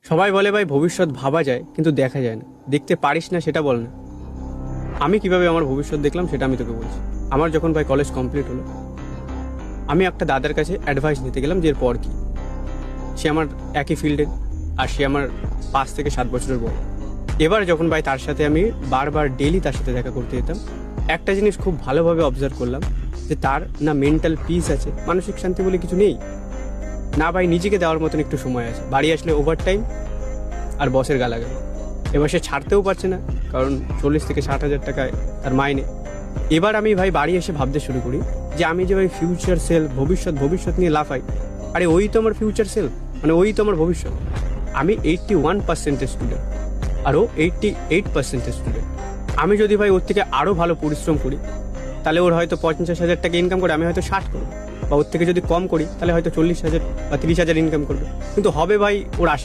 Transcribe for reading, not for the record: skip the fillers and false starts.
সবাই বলে ভাই ভবিষ্যৎ ভাবা যায় কিন্তু দেখা যায় না। দেখতে পারিস না সেটা বল না। আমি কিভাবে আমার ভবিষ্যৎ দেখলাম সেটা আমি তোকে বলছি। আমার যখন ভাই কলেজ কমপ্লিট হলো, আমি একটা দাদার কাছে অ্যাডভাইস নিতে গেলাম যে এরপর কি। সে আমার একই ফিল্ডের, আর সে আমার 5 থেকে 7 বছরের বড়। এবার যখন ভাই তার সাথে আমি বারবার ডেলি তার সাথে দেখা করতে যেতাম, একটা জিনিস খুব ভালোভাবে অবজার্ভ করলাম যে তার না মেন্টাল পিস আছে, মানসিক শান্তি বলে কিছু নেই, না ভাই নিজেকে দেওয়ার মতন একটু সময় আছে। বাড়ি আসলে ওভার টাইম আর বসের গালাগালি। এবার সে ছাড়তেও পারছে না, কারণ 40 থেকে 60 হাজার টাকায় তার মাইনে। এবার আমি ভাই বাড়ি এসে ভাবতে শুরু করি যে আমি যে ভাই ফিউচার সেল, ভবিষ্যৎ নিয়ে লাফাই। আরে ওই তো আমার ফিউচার সেল, মানে ওই তো আমার ভবিষ্যৎ। আমি 81% স্টুডেন্ট আর ও 88% স্টুডেন্ট। আমি যদি ভাই ওর থেকে আরও ভালো পরিশ্রম করি, তাহলে ওর হয়তো 50,000 টাকা ইনকাম করে, আমি হয়তো 60 করবো। বা ওর থেকে যদি কম করি তাহলে হয়তো 40,000 বা 30,000 ইনকাম করবে। কিন্তু হবে ভাই ওর আশেপাশে।